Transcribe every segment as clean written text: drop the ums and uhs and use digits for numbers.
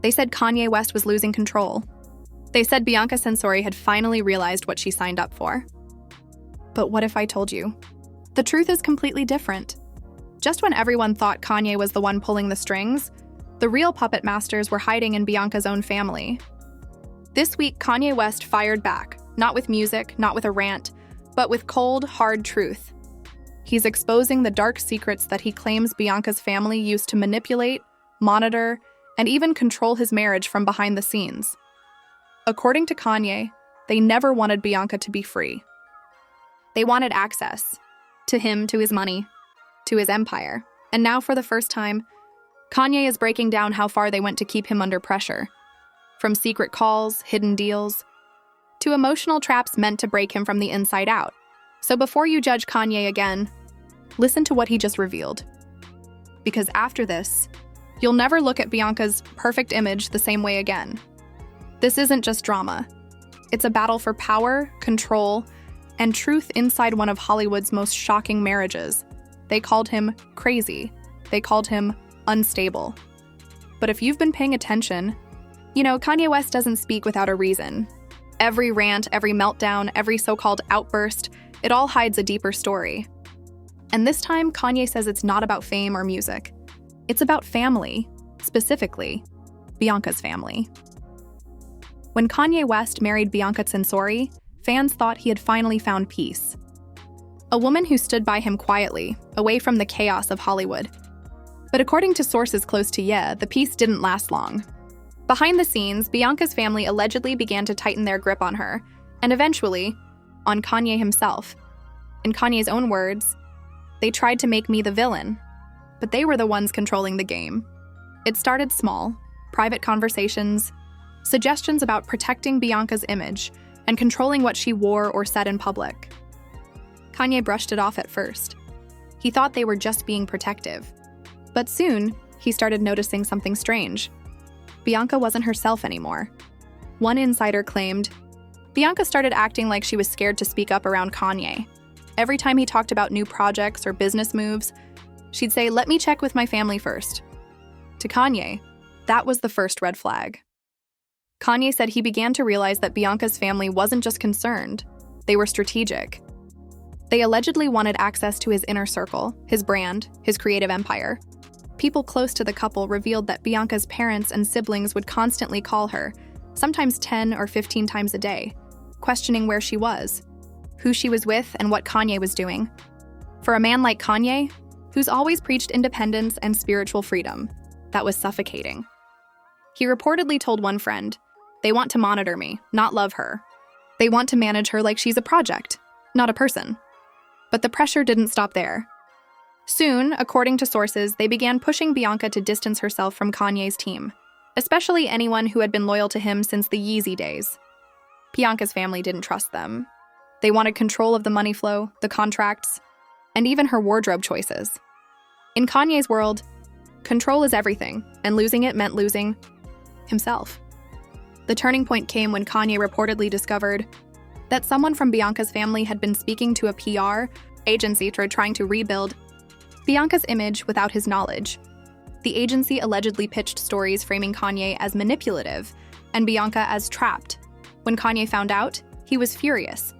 They said Kanye West was losing control. They said Bianca Censori had finally realized what she signed up for. But what if I told you? The truth is completely different. Just when everyone thought Kanye was the one pulling the strings, the real puppet masters were hiding in Bianca's own family. This week, Kanye West fired back, not with music, not with a rant, but with cold, hard truth. He's exposing the dark secrets that he claims Bianca's family used to manipulate, monitor, and even control his marriage from behind the scenes. According to Kanye, they never wanted Bianca to be free. They wanted access to him, to his money, to his empire. And now, for the first time, Kanye is breaking down how far they went to keep him under pressure. From secret calls, hidden deals, to emotional traps meant to break him from the inside out. So before you judge Kanye again, listen to what he just revealed. Because after this, you'll never look at Bianca's perfect image the same way again. This isn't just drama. It's a battle for power, control, and truth inside one of Hollywood's most shocking marriages. They called him crazy. They called him unstable. But if you've been paying attention, you know, Kanye West doesn't speak without a reason. Every rant, every meltdown, every so-called outburst, it all hides a deeper story. And this time, Kanye says it's not about fame or music. It's about family, specifically, Bianca's family. When Kanye West married Bianca Censori, fans thought he had finally found peace. A woman who stood by him quietly, away from the chaos of Hollywood. But according to sources close to Ye, the peace didn't last long. Behind the scenes, Bianca's family allegedly began to tighten their grip on her, and eventually, on Kanye himself. In Kanye's own words, "They tried to make me the villain, but they were the ones controlling the game." It started small, private conversations, suggestions about protecting Bianca's image and controlling what she wore or said in public. Kanye brushed it off at first. He thought they were just being protective. But soon, he started noticing something strange. Bianca wasn't herself anymore. One insider claimed, Bianca started acting like she was scared to speak up around Kanye. Every time he talked about new projects or business moves, she'd say, "Let me check with my family first." To Kanye, that was the first red flag. Kanye said he began to realize that Bianca's family wasn't just concerned, they were strategic. They allegedly wanted access to his inner circle, his brand, his creative empire. People close to the couple revealed that Bianca's parents and siblings would constantly call her, sometimes 10 or 15 times a day, questioning where she was, who she was with, and what Kanye was doing. For a man like Kanye, who's always preached independence and spiritual freedom, that was suffocating. He reportedly told one friend, "They want to monitor me, not love her. They want to manage her like she's a project, not a person." But the pressure didn't stop there. Soon, according to sources, they began pushing Bianca to distance herself from Kanye's team, especially anyone who had been loyal to him since the Yeezy days. Bianca's family didn't trust them. They wanted control of the money flow, the contracts, and even her wardrobe choices. In Kanye's world, control is everything, and losing it meant losing himself. The turning point came when Kanye reportedly discovered that someone from Bianca's family had been speaking to a PR agency trying to rebuild Bianca's image without his knowledge. The agency allegedly pitched stories framing Kanye as manipulative and Bianca as trapped. When Kanye found out, he was furious.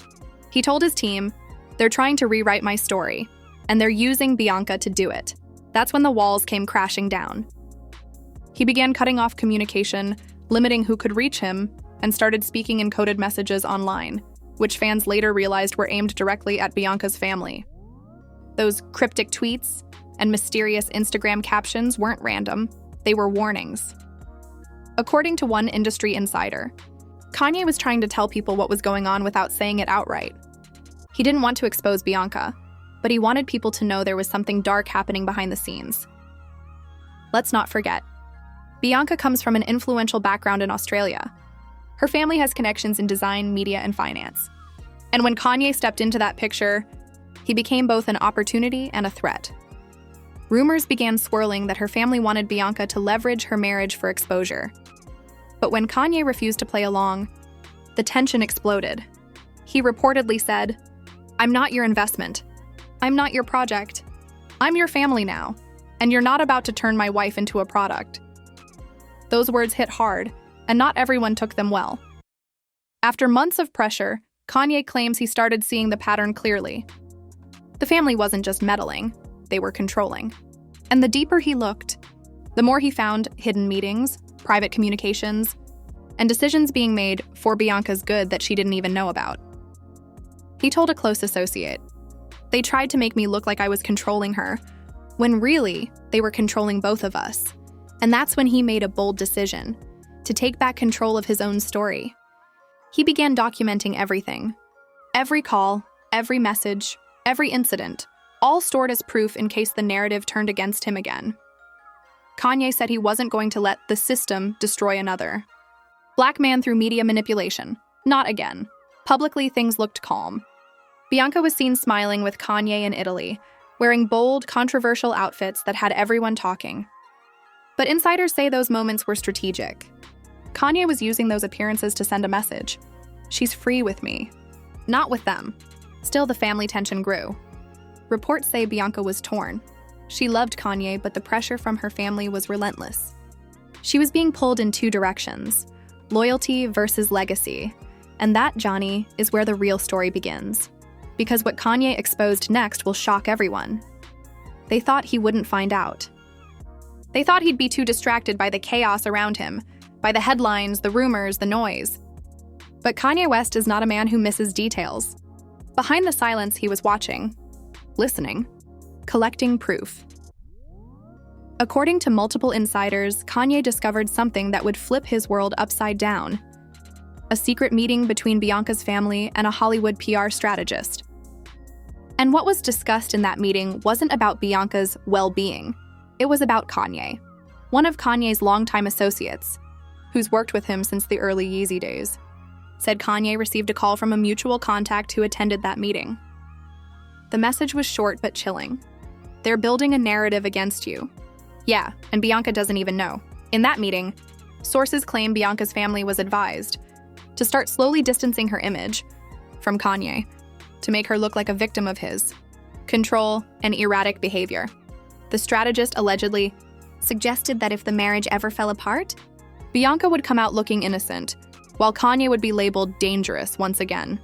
He told his team, "They're trying to rewrite my story, and they're using Bianca to do it." That's when the walls came crashing down. He began cutting off communication, limiting who could reach him, and started speaking in coded messages online, which fans later realized were aimed directly at Bianca's family. Those cryptic tweets and mysterious Instagram captions weren't random, they were warnings. According to one industry insider, Kanye was trying to tell people what was going on without saying it outright. He didn't want to expose Bianca, but he wanted people to know there was something dark happening behind the scenes. Let's not forget, Bianca comes from an influential background in Australia. Her family has connections in design, media, and finance. And when Kanye stepped into that picture, he became both an opportunity and a threat. Rumors began swirling that her family wanted Bianca to leverage her marriage for exposure. But when Kanye refused to play along, the tension exploded. He reportedly said, "I'm not your investment. I'm not your project. I'm your family now, and you're not about to turn my wife into a product." Those words hit hard, and not everyone took them well. After months of pressure, Kanye claims he started seeing the pattern clearly. The family wasn't just meddling, they were controlling. And the deeper he looked, the more he found hidden meetings, private communications, and decisions being made for Bianca's good that she didn't even know about. He told a close associate, "They tried to make me look like I was controlling her, when really, they were controlling both of us." And that's when he made a bold decision, to take back control of his own story. He began documenting everything. Every call, every message, every incident, all stored as proof in case the narrative turned against him again. Kanye said he wasn't going to let the system destroy another. Black man through media manipulation. Not again. Publicly, things looked calm. Bianca was seen smiling with Kanye in Italy, wearing bold, controversial outfits that had everyone talking. But insiders say those moments were strategic. Kanye was using those appearances to send a message. She's free with me. Not with them. Still, the family tension grew. Reports say Bianca was torn. She loved Kanye, but the pressure from her family was relentless. She was being pulled in two directions, loyalty versus legacy. And that, Johnny, is where the real story begins. Because what Kanye exposed next will shock everyone. They thought he wouldn't find out. They thought he'd be too distracted by the chaos around him, by the headlines, the rumors, the noise. But Kanye West is not a man who misses details. Behind the silence, he was watching, listening, collecting proof. According to multiple insiders, Kanye discovered something that would flip his world upside down. A secret meeting between Bianca's family and a Hollywood PR strategist. And what was discussed in that meeting wasn't about Bianca's well-being. It was about Kanye, one of Kanye's longtime associates, who's worked with him since the early Yeezy days, said Kanye received a call from a mutual contact who attended that meeting. The message was short but chilling. "They're building a narrative against you." Yeah, and Bianca doesn't even know. In that meeting, sources claim Bianca's family was advised to start slowly distancing her image from Kanye, to make her look like a victim of his control and erratic behavior. The strategist allegedly suggested that if the marriage ever fell apart, Bianca would come out looking innocent, while Kanye would be labeled dangerous once again.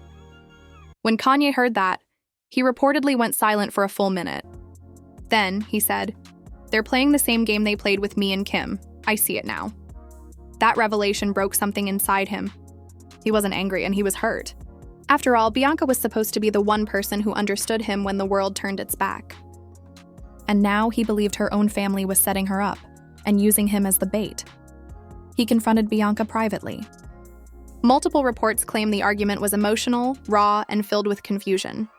When Kanye heard that, he reportedly went silent for a full minute. Then, he said, "They're playing the same game they played with me and Kim. I see it now." That revelation broke something inside him. He wasn't angry, and he was hurt. After all, Bianca was supposed to be the one person who understood him when the world turned its back. And now he believed her own family was setting her up and using him as the bait. He confronted Bianca privately. Multiple reports claim the argument was emotional, raw, and filled with confusion.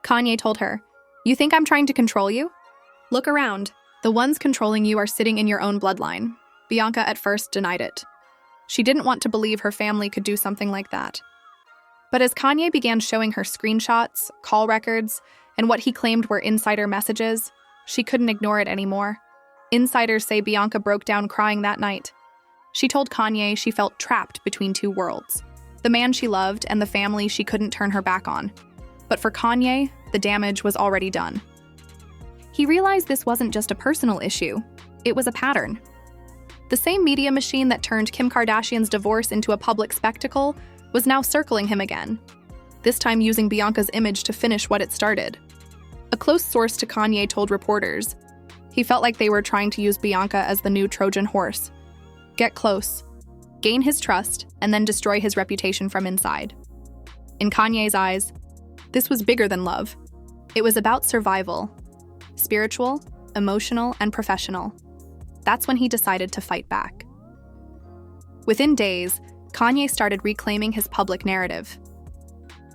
Kanye told her, "You think I'm trying to control you? Look around. The ones controlling you are sitting in your own bloodline." Bianca at first denied it. She didn't want to believe her family could do something like that. But as Kanye began showing her screenshots, call records, and what he claimed were insider messages, she couldn't ignore it anymore. Insiders say Bianca broke down crying that night. She told Kanye she felt trapped between two worlds, the man she loved and the family she couldn't turn her back on. But for Kanye, the damage was already done. He realized this wasn't just a personal issue, it was a pattern. The same media machine that turned Kim Kardashian's divorce into a public spectacle was now circling him again, this time using Bianca's image to finish what it started. A close source to Kanye told reporters he felt like they were trying to use Bianca as the new Trojan horse. Get close, gain his trust, and then destroy his reputation from inside. In Kanye's eyes, this was bigger than love. It was about survival, spiritual, emotional, and professional. That's when he decided to fight back. Within days, Kanye started reclaiming his public narrative.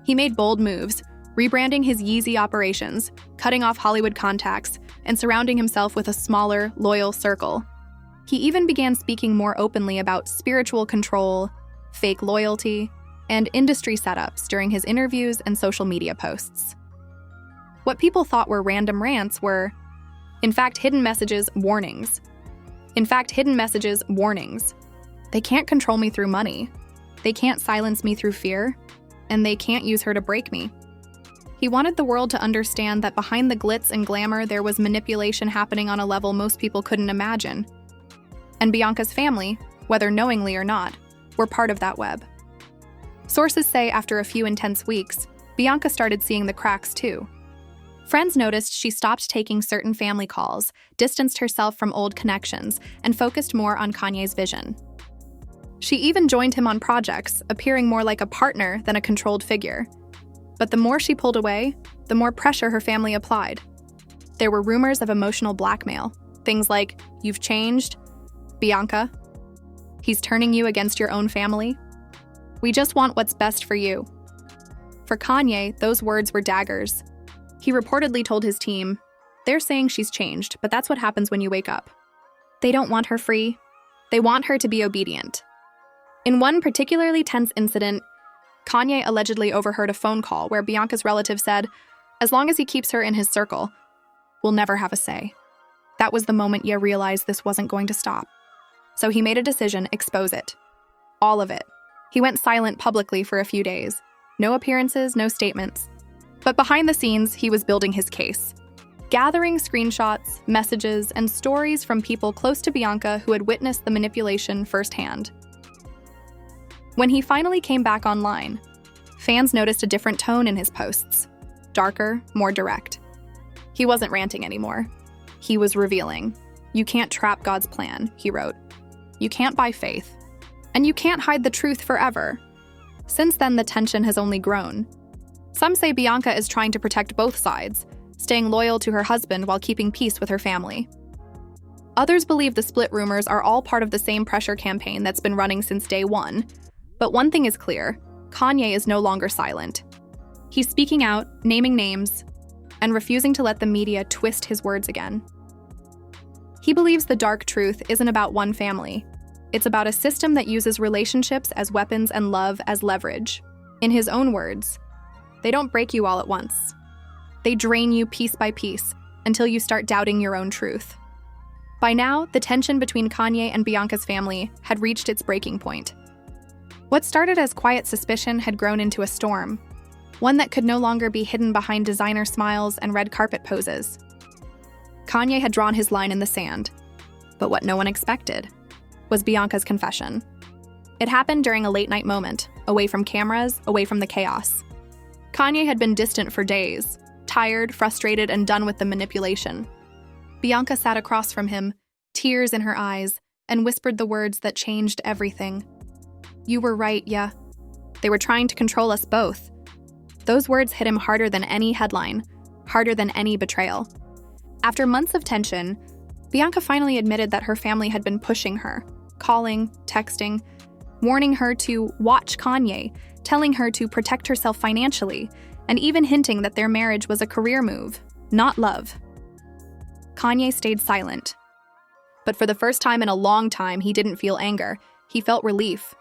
He made bold moves, rebranding his Yeezy operations, cutting off Hollywood contacts, and surrounding himself with a smaller, loyal circle. He even began speaking more openly about spiritual control, fake loyalty, and industry setups during his interviews and social media posts. What people thought were random rants were, in fact, hidden messages, warnings. They can't control me through money. They can't silence me through fear. And they can't use her to break me. He wanted the world to understand that behind the glitz and glamour, there was manipulation happening on a level most people couldn't imagine. And Bianca's family, whether knowingly or not, were part of that web. Sources say after a few intense weeks, Bianca started seeing the cracks too. Friends noticed she stopped taking certain family calls, distanced herself from old connections, and focused more on Kanye's vision. She even joined him on projects, appearing more like a partner than a controlled figure. But the more she pulled away, the more pressure her family applied. There were rumors of emotional blackmail, things like, "You've changed," "Bianca," "He's turning you against your own family," "We just want what's best for you." For Kanye, those words were daggers. He reportedly told his team, "They're saying she's changed, but that's what happens when you wake up. They don't want her free. They want her to be obedient." In one particularly tense incident, Kanye allegedly overheard a phone call where Bianca's relative said, "As long as he keeps her in his circle, we'll never have a say." That was the moment Ye realized this wasn't going to stop. So he made a decision: expose it. All of it. He went silent publicly for a few days. No appearances, no statements. But behind the scenes, he was building his case, gathering screenshots, messages, and stories from people close to Bianca who had witnessed the manipulation firsthand. When he finally came back online, fans noticed a different tone in his posts. Darker, more direct. He wasn't ranting anymore. He was revealing. "You can't trap God's plan," he wrote. "You can't buy faith. And you can't hide the truth forever." Since then, the tension has only grown. Some say Bianca is trying to protect both sides, staying loyal to her husband while keeping peace with her family. Others believe the split rumors are all part of the same pressure campaign that's been running since day one. But one thing is clear: Kanye is no longer silent. He's speaking out, naming names, and refusing to let the media twist his words again. He believes the dark truth isn't about one family. It's about a system that uses relationships as weapons and love as leverage. In his own words, "They don't break you all at once. They drain you piece by piece until you start doubting your own truth." By now, the tension between Kanye and Bianca's family had reached its breaking point. What started as quiet suspicion had grown into a storm, one that could no longer be hidden behind designer smiles and red carpet poses. Kanye had drawn his line in the sand, but what no one expected was Bianca's confession. It happened during a late-night moment, away from cameras, away from the chaos. Kanye had been distant for days, tired, frustrated, and done with the manipulation. Bianca sat across from him, tears in her eyes, and whispered the words that changed everything. "You were right, yeah. They were trying to control us both." Those words hit him harder than any headline, harder than any betrayal. After months of tension, Bianca finally admitted that her family had been pushing her, calling, texting, warning her to watch Kanye, telling her to protect herself financially, and even hinting that their marriage was a career move, not love. Kanye stayed silent. But for the first time in a long time, he didn't feel anger. He felt relief.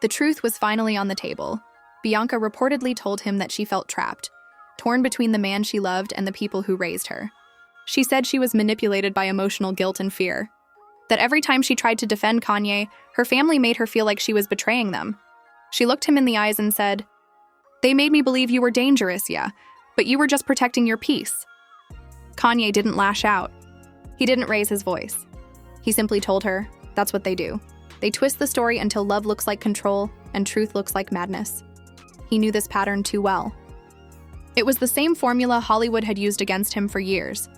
The truth was finally on the table. Bianca reportedly told him that she felt trapped, torn between the man she loved and the people who raised her. She said she was manipulated by emotional guilt and fear. That every time she tried to defend Kanye, her family made her feel like she was betraying them. She looked him in the eyes and said, "They made me believe you were dangerous, yeah, but you were just protecting your peace." Kanye didn't lash out. He didn't raise his voice. He simply told her, that's what they do. They twist the story until love looks like control and truth looks like madness. He knew this pattern too well. It was the same formula Hollywood had used against him for years.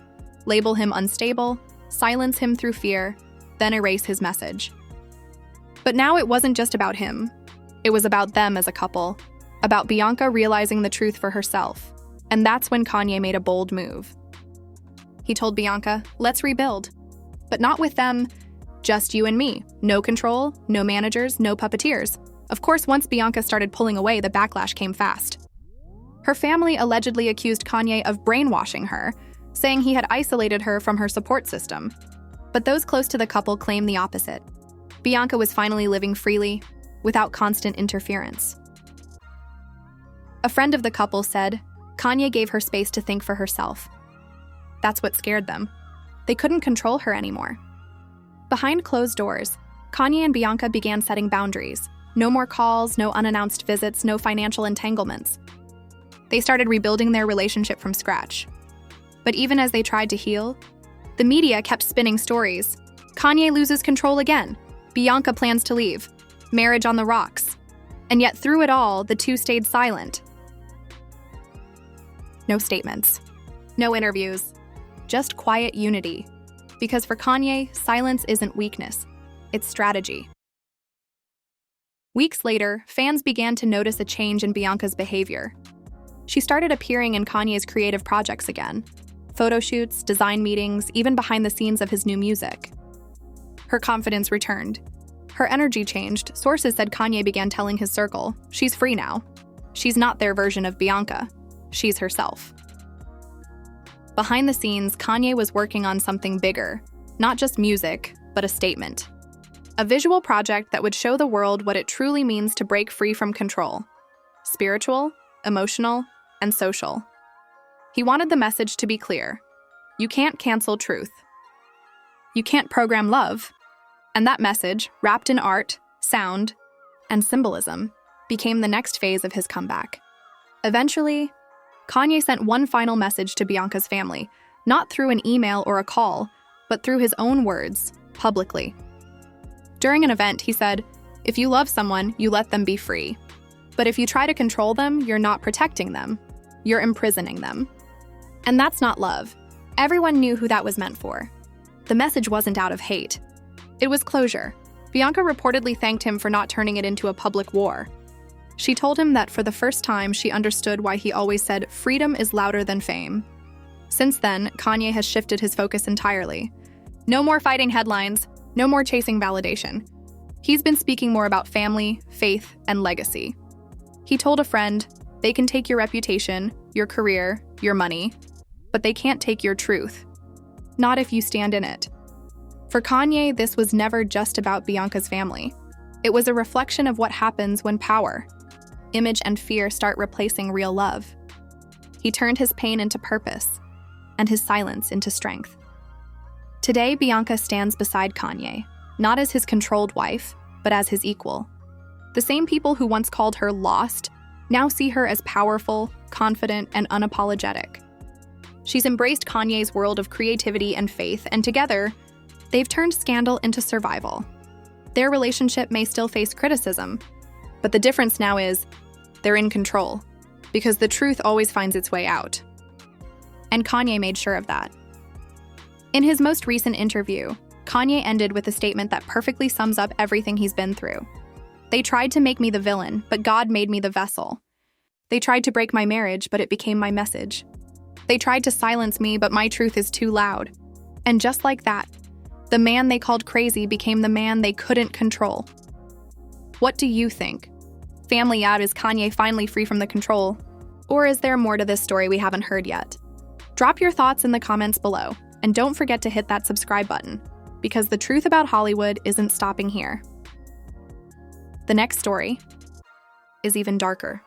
Label him unstable, silence him through fear, then erase his message. But now it wasn't just about him. It was about them as a couple, about Bianca realizing the truth for herself. And that's when Kanye made a bold move. He told Bianca, "Let's rebuild. But not with them, just you and me. No control, no managers, no puppeteers." Of course, once Bianca started pulling away, the backlash came fast. Her family allegedly accused Kanye of brainwashing her, saying he had isolated her from her support system. But those close to the couple claim the opposite. Bianca was finally living freely, without constant interference. A friend of the couple said, Kanye gave her space to think for herself. That's what scared them. They couldn't control her anymore. Behind closed doors, Kanye and Bianca began setting boundaries. No more calls, no unannounced visits, no financial entanglements. They started rebuilding their relationship from scratch. But even as they tried to heal, the media kept spinning stories. Kanye loses control again. Bianca plans to leave. Marriage on the rocks. And yet through it all, the two stayed silent. No statements. No interviews. Just quiet unity. Because for Kanye, silence isn't weakness. It's strategy. Weeks later, fans began to notice a change in Bianca's behavior. She started appearing in Kanye's creative projects again. Photo shoots, design meetings, even behind the scenes of his new music. Her confidence returned. Her energy changed. Sources said Kanye began telling his circle, she's free now. She's not their version of Bianca. She's herself. Behind the scenes, Kanye was working on something bigger. Not just music, but a statement. A visual project that would show the world what it truly means to break free from control. Spiritual, emotional, and social. He wanted the message to be clear. You can't cancel truth. You can't program love. And that message, wrapped in art, sound, and symbolism, became the next phase of his comeback. Eventually, Kanye sent one final message to Bianca's family, not through an email or a call, but through his own words, publicly. During an event, he said, "If you love someone, you let them be free. But if you try to control them, you're not protecting them. You're imprisoning them." And that's not love. Everyone knew who that was meant for. The message wasn't out of hate. It was closure. Bianca reportedly thanked him for not turning it into a public war. She told him that for the first time, she understood why he always said, "Freedom is louder than fame." Since then, Kanye has shifted his focus entirely. No more fighting headlines, no more chasing validation. He's been speaking more about family, faith, and legacy. He told a friend, "They can take your reputation, your career, your money, but they can't take your truth. Not if you stand in it." For Kanye, this was never just about Bianca's family. It was a reflection of what happens when power, image, and fear start replacing real love. He turned his pain into purpose, and his silence into strength. Today, Bianca stands beside Kanye, not as his controlled wife, but as his equal. The same people who once called her lost now see her as powerful, confident, and unapologetic. She's embraced Kanye's world of creativity and faith, and together, they've turned scandal into survival. Their relationship may still face criticism, but the difference now is they're in control, because the truth always finds its way out. And Kanye made sure of that. In his most recent interview, Kanye ended with a statement that perfectly sums up everything he's been through. "They tried to make me the villain, but God made me the vessel. They tried to break my marriage, but it became my message. They tried to silence me, but my truth is too loud." And just like that, the man they called crazy became the man they couldn't control. What do you think? Family out, is Kanye finally free from the control? Or is there more to this story we haven't heard yet? Drop your thoughts in the comments below, and don't forget to hit that subscribe button, because the truth about Hollywood isn't stopping here. The next story is even darker.